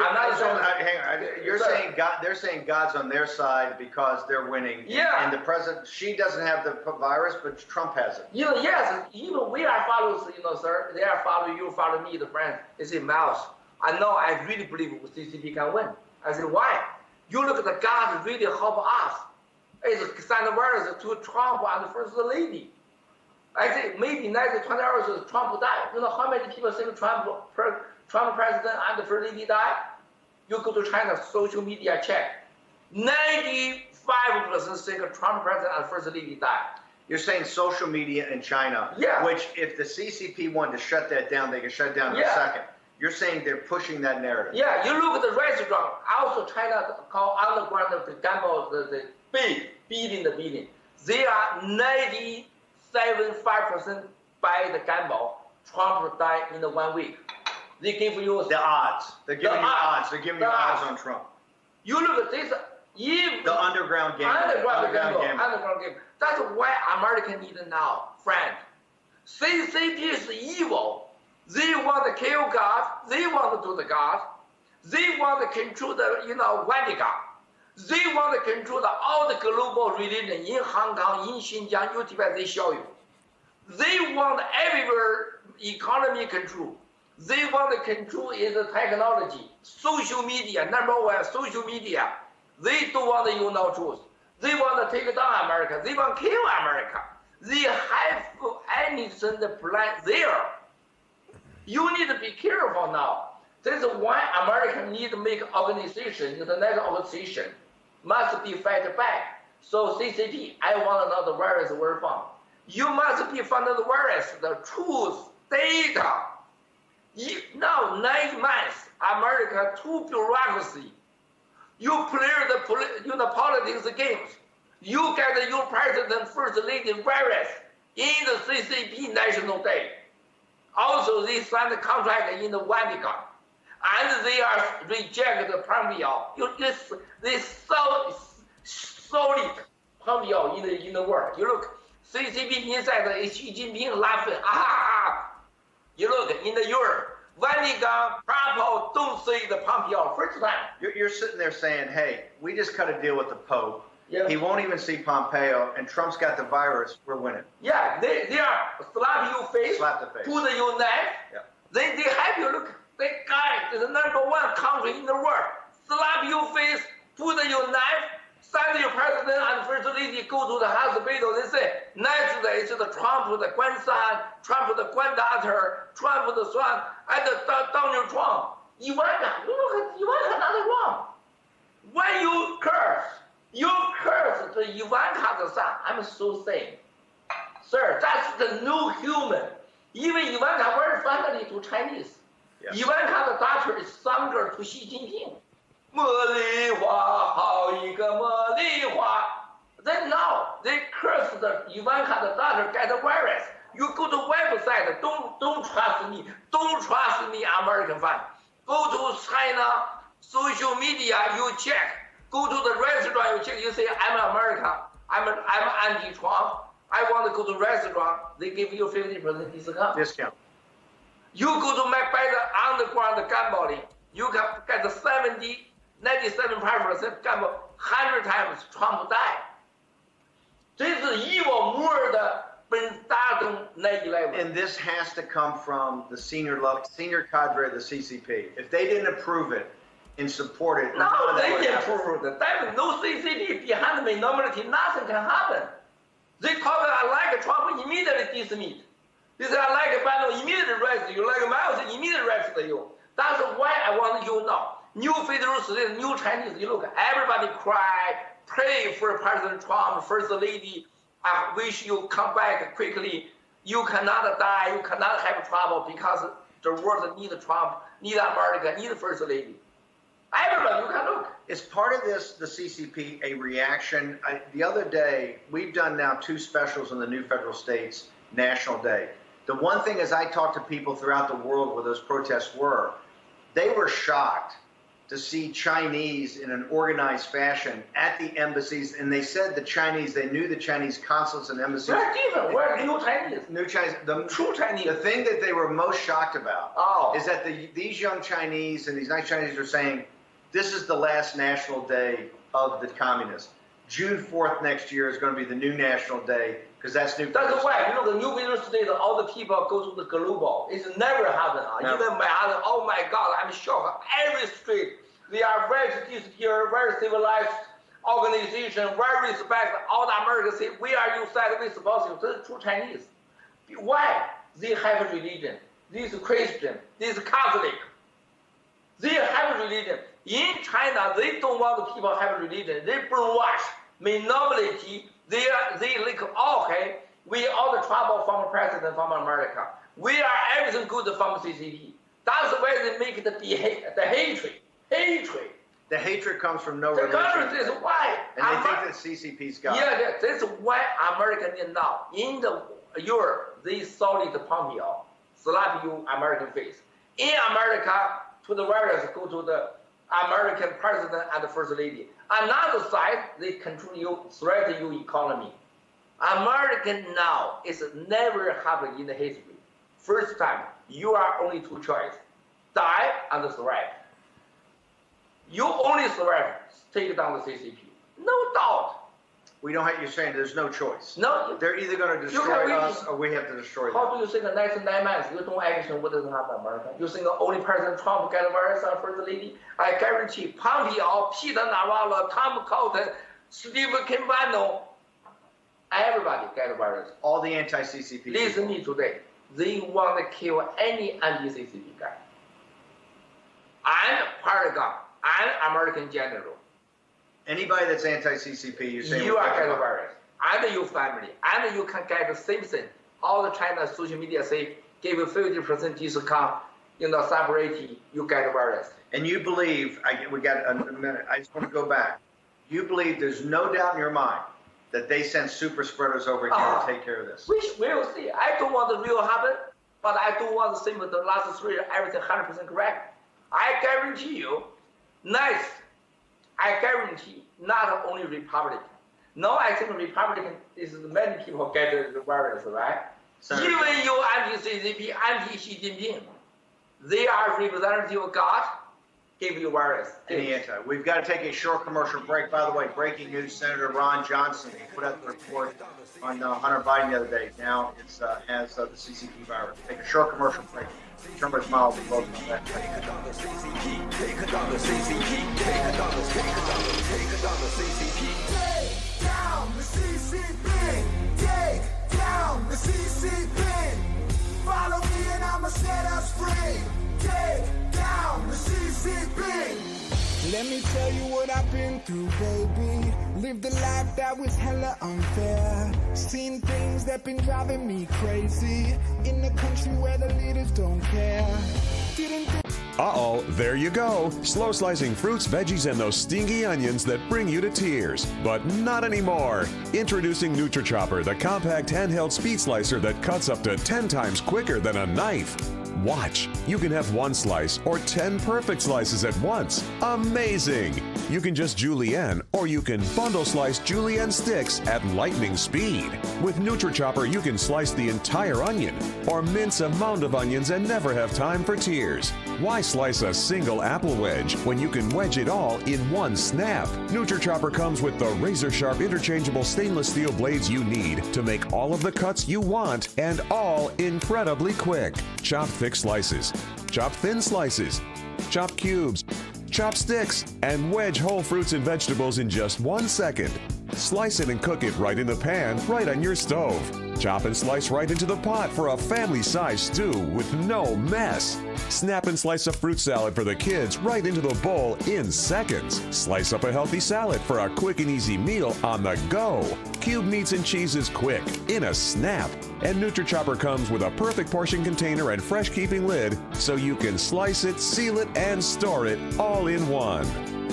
saying God. They're saying God's on their side because they're winning. Yeah. And the president, she doesn't have the virus, but Trump has it. Yes. Even we are followers, sir. They are following you, follow me, the friends. They say, Miles, I know. I really believe CCP can win. I said, why? You look at the God really help us. It's send the virus to Trump and the First Lady. I think maybe next 20 hours Trump died. How many people think Trump president and the First Lady died? You go to China social media check. 95% think Trump president and First Lady died. You're saying social media in China, yeah. Which if the CCP wanted to shut that down, they could shut it down in a second. You're saying they're pushing that narrative. Yeah, you look at the restaurant. Also, China called underground the gamble, the billion. They are 95% 75% by the gamble, Trump died in the 1 week. They give you the odds. They're giving you odds. They're giving you odds on Trump. You look at this. The underground game. Underground game. That's why America need now, friend. CCP is evil. They want to kill God. They want to do the God. They want to control the, Vatican. They want to control all the global religion in Hong Kong, in Xinjiang, in Tibet. They show you. They want everywhere economy control. They want to control is the technology, social media. Number one, social media. They don't want you know truth. They want to take down America. They want to kill America. They have anything plan there. You need to be careful now. This is why America need to make organization, international organization, must be fight back. So CCP, I want to know the virus where from. You must be found the virus, the truth, data. Now 9 months, America too bureaucracy. You play the politics games. You get your president, first lady virus in the CCP National Day. Also, they signed the contract in the Vatican, and they are reject the Pompeo. They solid Pompeo in the world. You look, CCP inside Xi Jinping laughing. You look in the Europe. Vatican, Trump don't say the Pompeo first time. You're sitting there saying, hey, we just cut a deal with the Pope. Yeah. He won't even see Pompeo, and Trump's got the virus. We're winning. Yeah, they are slap your face, slap the face, put your knife. Yeah. They have you look. That guy is the #1 country in the world. Slap your face, put your knife, send your president and first lady go to the hospital. They say next day is the Trump, the grandson, Trump, the granddaughter, Trump, the son, and Donald Trump. Ivanka, look at Ivanka not wrong. When you curse the Ivanka the son. I'm so saying, sir, that's the new human. Even Ivanka very friendly to Chinese. Yes. Ivanka the daughter is younger to Xi Jinping. Then now they curse the Ivanka the daughter get the virus. You go to website, don't trust me. Don't trust me, American fan. Go to China, social media, you check. Go to the restaurant, you check, you say, I'm America. I'm anti-Trump. I want to go to restaurant. They give you 50% discount. You go to buy the underground gambling. You can get the 97% gamble 100 times Trump died. This is evil more than 9/11. And this has to come from the senior cadre of the CCP. If they didn't approve it and support it, no, they didn't approve it. There is no CCP behind minority. Nothing can happen. They talk I like Trump, immediately dismiss. They say I like Ban immediately arrest you. Like Miles, immediately arrest you. That's why I want you to know. New federal state, new Chinese. You look, everybody cry, pray for President Trump, First Lady. I wish you come back quickly. You cannot die. You cannot have trouble because the world need Trump, need America, need First Lady. Everybody, you can look. Is part of this, the CCP, a reaction? The other day, we've done now 2 specials on the new federal states National Day. The one thing is I talked to people throughout the world where those protests were, they were shocked to see Chinese in an organized fashion at the embassies, and they said they knew the Chinese consulates and embassies. We're new Chinese. New Chinese. The true Chinese. The thing that they were most shocked about is that these young Chinese and these nice Chinese are saying, this is the last national day of the communists. June 4th next year is going to be the new national day because that's new. That's why, the new federal state, all the people go to the global. It's never happened. Never. Even my other, oh my God, I'm shocked. Every street, they are very disappeared, very civilized organization, very respect. All the Americans say, we are your side, we're supposed to. This is true Chinese. Why? They have a religion. This is Christian. This is Catholic. They have a religion. In China, they don't want the people to have a religion. They brainwash minority. They like, okay, we all the trouble from the president from America. We are everything good from CCP. That's why they make the hatred. Hatred. The hatred comes from no religion. This is why. And they think that CCP's got it. Yeah, this is why America now in the the solid pumpy-out, slap you American face. In America, to the virus go to the American president and the first lady. Another side, they control you, threaten your economy. American now is never happened in the history. First time, you are only two choices, die and survive. You only survive, take down the CCP. No doubt. We don't have, you're saying there's no choice. No. They're either going to destroy us or we have to destroy them. How do you think the next 9 months you don't action, what does happen in America? You think only President Trump get the virus and first lady? I guarantee Pompeo, Peter Navarro, Tom Cotton, Stephen K. Bannon, everybody get the virus. All the anti-CCP. Listen me today. They want to kill any anti-CCP guy. I'm Paragon. I'm American general. Anybody that's anti-CCP, you're saying you are get the virus, and your family, and you can get the same thing. All the China social media say give you 50% discount in the separately, you get the virus. And you believe, we got a minute, I just want to go back. You believe there's no doubt in your mind that they sent super spreaders over here to take care of this? We will see. I don't want the real happen, but I don't want the same with the last 3 years, everything 100% correct. I guarantee you, nice. I guarantee not only Republican. No, I think Republican is many people get the virus, right? Senator. Even you anti-CCP, anti-Xi Jinping, they are representative of God, give you virus. We've got to take a short commercial break. By the way, breaking news, Senator Ron Johnson put out the report on Hunter Biden the other day. Now it has the CCP virus. Take a short commercial break. Remember, it's Miles and Logan. Take a dollar CCP. Take a dollar CCP. Take a dollar. Take a dollar. Take a dollar CCP. Take down the CCP. Take down the CCP. Follow me and I'ma set us free. Take down the CCP. Let me tell you what I've been through, baby. Lived a life that was hella unfair. Seen things that been driving me crazy. In a country where the leaders don't care. Uh-oh, there you go. Slow slicing fruits, veggies, and those stingy onions that bring you to tears. But not anymore. Introducing NutriChopper, the compact handheld speed slicer that cuts up to 10 times quicker than a knife. Watch. You can have 1 slice or 10 perfect slices at once. Amazing! You can just julienne, or you can bundle slice julienne sticks at lightning speed. With NutriChopper, you can slice the entire onion or mince a mound of onions and never have time for tears. Why slice a single apple wedge when you can wedge it all in one snap? NutriChopper comes with the razor-sharp interchangeable stainless steel blades you need to make all of the cuts you want and all incredibly quick. Chop thick slices, chop thin slices, chop cubes, chop sticks, and wedge whole fruits and vegetables in just 1 second. Slice it and cook it right in the pan, right on your stove. Chop and slice right into the pot for a family-sized stew with no mess. Snap and slice a fruit salad for the kids right into the bowl in seconds. Slice up a healthy salad for a quick and easy meal on the go. Cube meats and cheeses quick, in a snap. And NutriChopper comes with a perfect portion container and fresh-keeping lid so you can slice it, seal it, and store it all in one.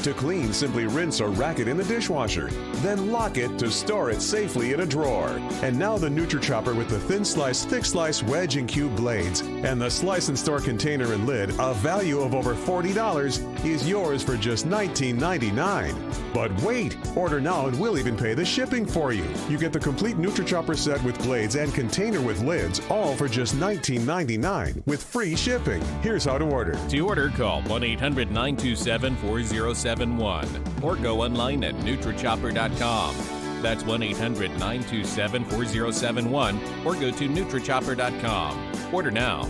To clean, simply rinse or rack it in the dishwasher. Then lock it to store it safely in a drawer. And now the NutriChopper with the thin slice, thick slice, wedge, and cube blades, and the slice and store container and lid, a value of over $40, is yours for just $19.99. But wait! Order now and we'll even pay the shipping for you. You get the complete NutriChopper set with blades and container with lids, all for just $19.99 with free shipping. Here's how to order. To order, call 1-800-927-4071 or go online at NutriChopper.com. That's 1-800-927-4071 or go to NutriChopper.com. Order now.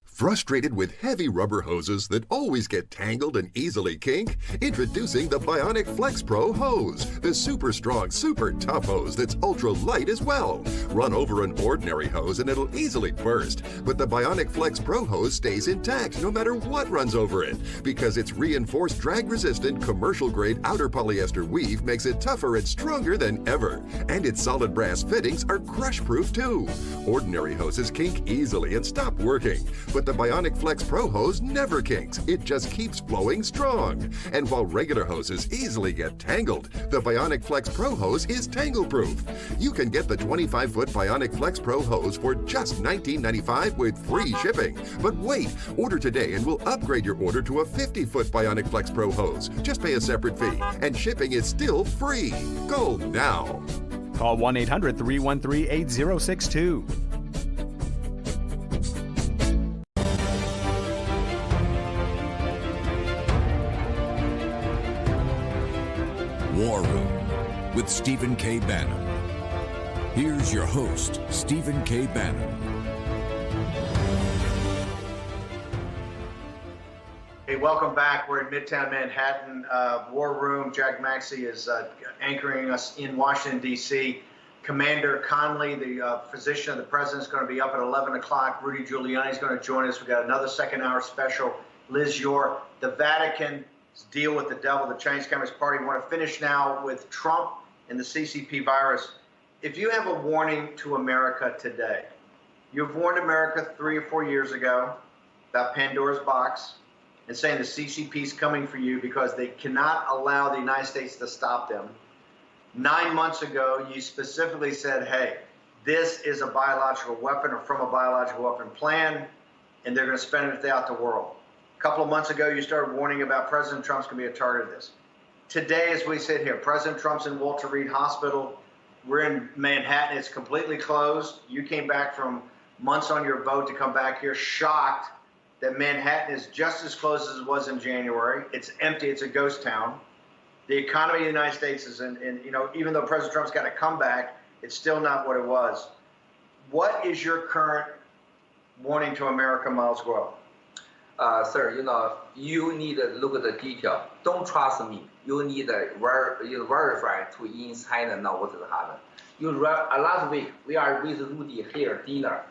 Frustrated with heavy rubber hoses that always get tangled and easily kink? Introducing the Bionic Flex Pro hose, the super strong, super tough hose that's ultra light as well. Run over an ordinary hose and it'll easily burst, but the Bionic Flex Pro hose stays intact no matter what runs over it, because its reinforced drag-resistant commercial-grade outer polyester weave makes it tougher and stronger than ever, and its solid brass fittings are crush-proof too. Ordinary hoses kink easily and stop working, but the the Bionic Flex Pro hose never kinks. It just keeps flowing strong. And while regular hoses easily get tangled, the Bionic Flex Pro hose is tangle-proof. You can get the 25-foot Bionic Flex Pro hose for just $19.95 with free shipping. But wait, order today and we'll upgrade your order to a 50-foot Bionic Flex Pro hose. Just pay a separate fee, and shipping is still free. Go now. Call 1-800-313-8062. War Room with Stephen K. Bannon. Here's your host, Stephen K. Bannon. Hey, welcome back. We're in Midtown Manhattan. War Room. Jack Maxey is anchoring us in Washington, D.C. Commander Conley, the physician of the president, is going to be up at 11 o'clock. Rudy Giuliani is going to join us. We've got another second-hour special. Liz Yore, the Vatican's deal with the devil, the Chinese Communist Party. We want to finish now with Trump and the CCP virus. If you have a warning to America today, you've warned America 3 or 4 years ago about Pandora's box, and saying the CCP is coming for you because they cannot allow the United States to stop them. 9 months ago, you specifically said, hey, this is a biological weapon or from a biological weapon plan, and they're going to spend it throughout the world. A couple of months ago, you started warning about President Trump's going to be a target of this. Today, as we sit here, President Trump's in Walter Reed Hospital. We're in Manhattan. It's completely closed. You came back from months on your boat to come back here, shocked that Manhattan is just as close as it was in January. It's empty. It's a ghost town. The economy of the United States is even though President Trump's got a comeback, it's still not what it was. What is your current warning to America, Milesguo? Sir, you need to look at the detail. Don't trust me. You need to verify to inside know what has happened. Last week, we are with Rudy here, dinner.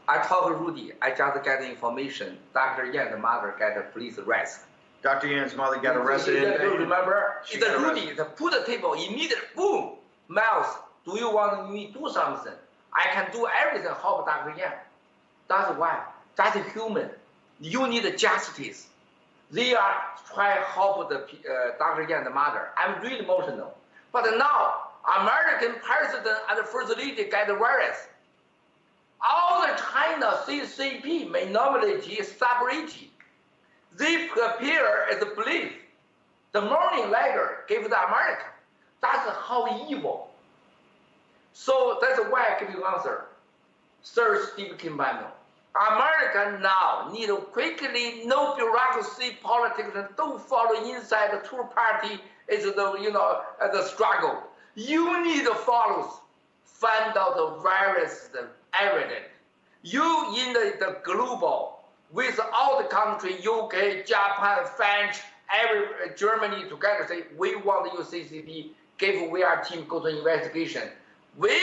I talked to Rudy. I just get information. Dr. Yan's mother got a police arrest. Dr. Yan's mother got arrested. You remember? It's Rudy. They put the table immediately. Boom. Miles, do you want me to do something? I can do everything. Help Dr. Yan. That's why. That's human. You need justice. They are trying to help the Dr. Yan's mother. I'm really emotional. But now, American president and first lady get the virus. All the China CCP minority stability, they prepare as a belief. The morning later gave the America. That's how evil. So that's why I give you answer. Sir Steve Kimbano. America now need to quickly, no bureaucracy, politics, and don't follow inside the two party is the struggle. You need to follow, find out the virus, the evidence. You in the global, with all the country, UK, Japan, French, Germany together say, we want you CCP, give VR team go to investigation. Where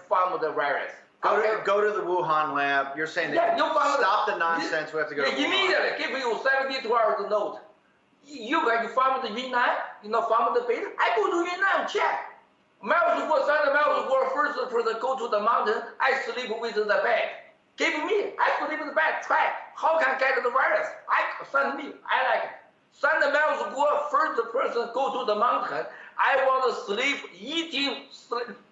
found the virus? Go to the Wuhan lab. You're saying that stop the nonsense. We have to go to immediately give you 72 hours note. You found the Yunnan, found the base. I go to Yunnan, check. Milesguo first go to the mountain. I sleep with the bed. Give me. I sleep with the bed. Try. How can I get the virus? Send me. I like it. Send the Milesguo first person go to the mountain. I want to sleep, eating,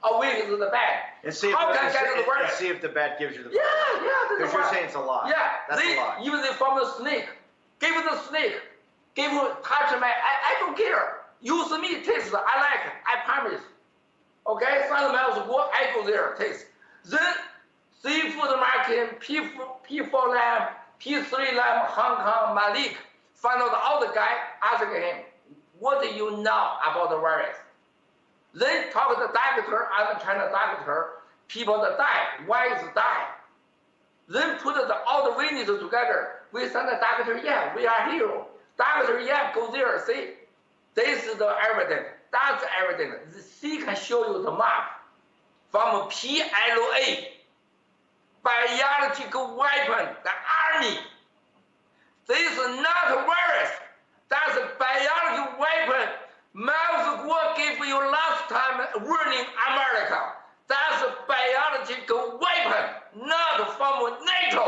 away from the bed. And see how can I get the virus? And see if the bat gives you the virus. Yeah. Because you're saying it's a lie. Yeah. That's a lie. Even they found the snake. Give the snake. Give touch my. I don't care. Use me, taste. I like it. I promise. Okay, Send the Milesguo, I go there, taste. Then seafood market, P4 lamb, P3 lamb, Hong Kong, Malik. Find out all the guy, ask him, what do you know about the virus? Then talk to the doctor, and China doctor, people that die, why is die? Then put all the witnesses together. We send the Dr. Yan, we are hero. Dr. Yan go there, see, this is the evidence. That's evidence. He can show you the map from PLA, biological weapon, the army. This is not a virus. That's a biological weapon. Milesguo gave you last time warning America. That's a biological weapon, not from NATO.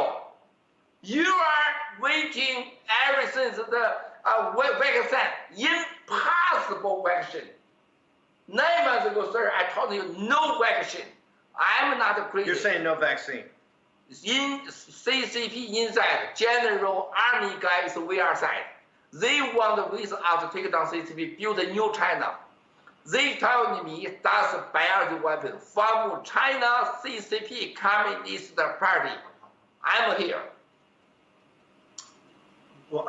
You are waiting ever since the vaccine, impossible vaccine. 9 months ago, sir, I told you no vaccine. I'm not crazy. You're saying no vaccine. In CCP inside, General Army guys we are side. They want with us to take down CCP, build a new China. They tell me that's a biological weapon from China CCP Communist Party. I'm here. Well,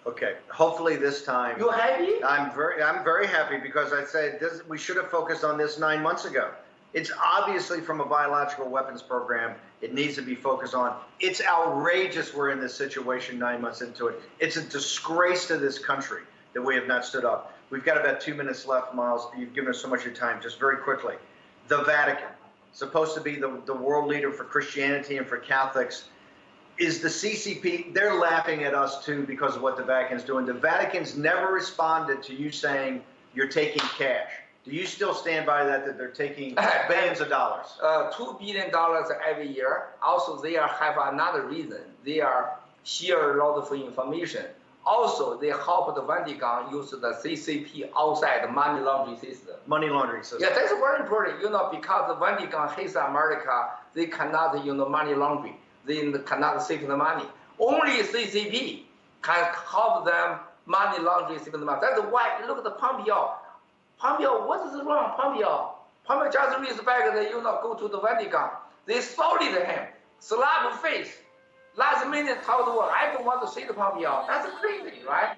okay. Hopefully this time. You happy? I'm very happy because I said this. We should have focused on this 9 months ago. It's obviously from a biological weapons program. It needs to be focused on. It's outrageous we're in this situation 9 months into it. It's a disgrace to this country that we have not stood up. We've got about 2 minutes left, Miles. You've given us so much of your time. Just very quickly. The Vatican, supposed to be the world leader for Christianity and for Catholics, is the CCP. They're laughing at us, too, because of what the Vatican's doing. The Vatican's never responded to you saying you're taking cash. Do you still stand by that they're taking billions of dollars? $2 billion every year. Also, they have another reason. They are share a lot of information. Also, they help the Vatican use the CCP outside the money laundering system. Money laundering system. Yeah, that's very important. Because the Vatican hates America, they cannot, money laundering. They cannot save the money. Only CCP can help them money laundering save the money. That's why, look at the Pompeo. Pompeo, what is wrong, Pompeo? Pompeo just respect that go to the Vatican. They solid him, slap face. Last minute told the world, I don't want to see the Pompeo. That's crazy, right?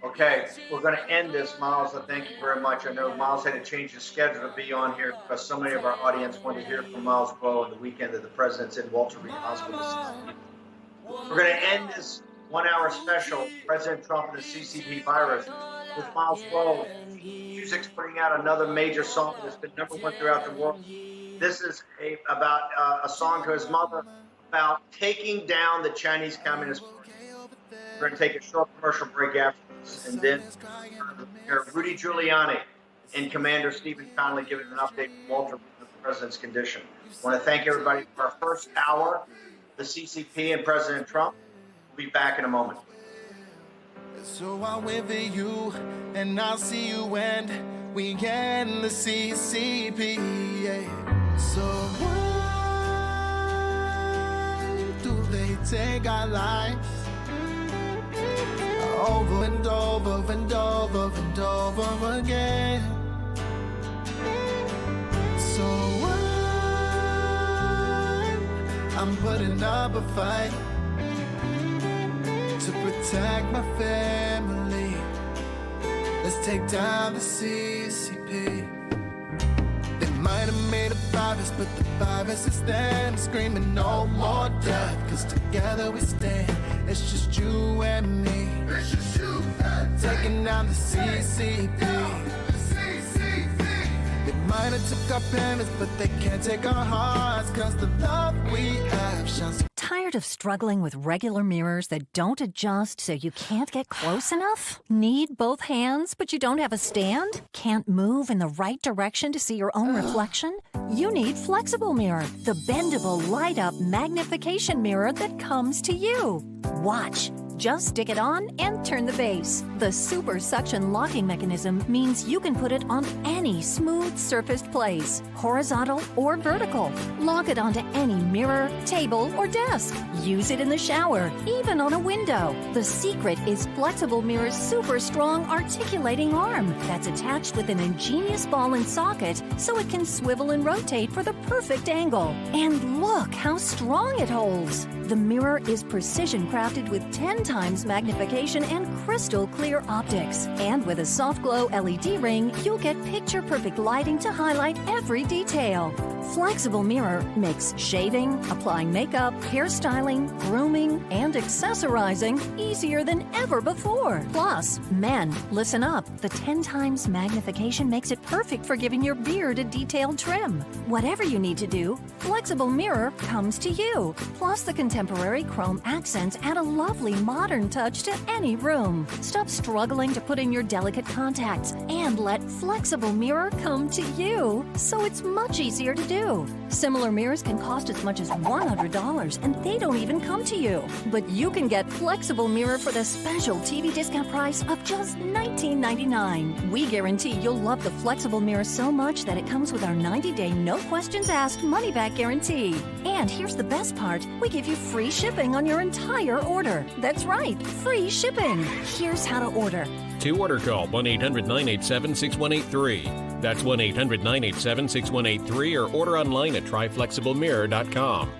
Okay, we're going to end this, Miles. So thank you very much. I know Miles had to change his schedule to be on here because so many of our audience want to hear from Milesguo on the weekend that the president's in Walter Reed Hospital. We're going to end this 1 hour special, President Trump and the CCP virus, with Milesguo. Music's putting out another major song that's been #1 throughout the world. This is about a song to his mother about taking down the Chinese Communist Party. We're going to take a short commercial break after this, and then hear Rudy Giuliani and Commander Stephen Connolly giving an update from Walter Reed of the president's condition. I want to thank everybody for our first hour, the CCP and President Trump. We'll be back in a moment. So I'll wait for you, and I'll see you when we end the CCP. Yeah. So why do they take our lives over and over and over and over again? So why I'm putting up a fight to protect my family. Let's take down the CCP. They might have made a virus, but the virus is them screaming no more death. Cause together we stand. It's just you and me. It's just you and me. Taking down the CCP. They might have took our parents, but they can't take our hearts. Cause the love we have shines. Tired of struggling with regular mirrors that don't adjust so you can't get close enough? Need both hands but you don't have a stand? Can't move in the right direction to see your own reflection? You need Flexible Mirror, the bendable light-up magnification mirror that comes to you. Watch. Just stick it on and turn the base. The super suction locking mechanism means you can put it on any smooth surfaced place, horizontal or vertical. Lock it onto any mirror, table, or desk. Use it in the shower, even on a window. The secret is Flexible Mirror's super strong articulating arm that's attached with an ingenious ball and socket so it can swivel and rotate for the perfect angle. And look how strong it holds. The mirror is precision crafted with 10 times magnification and crystal clear optics. And with a soft glow LED ring, you'll get picture-perfect lighting to highlight every detail. Flexible Mirror makes shaving, applying makeup, hairstyling, grooming, and accessorizing easier than ever before. Plus, men, listen up. The 10 times magnification makes it perfect for giving your beard a detailed trim. Whatever you need to do, Flexible Mirror comes to you. Plus, the contemporary chrome accents add a lovely modern touch to any room. Stop struggling to put in your delicate contacts and let Flexible Mirror come to you. So it's much easier to do do. Similar mirrors can cost as much as $100, and they don't even come to you. But you can get flexible mirror for the special TV discount price of just $19.99. We guarantee you'll love the flexible mirror so much that it comes with our 90-day no questions asked money-back guarantee. And here's the best part. We give you free shipping on your entire order. That's right, free shipping. Here's how to order. To order, call 1-800-987-6183. That's 1-800-987-6183 or order online at tryflexiblemirror.com.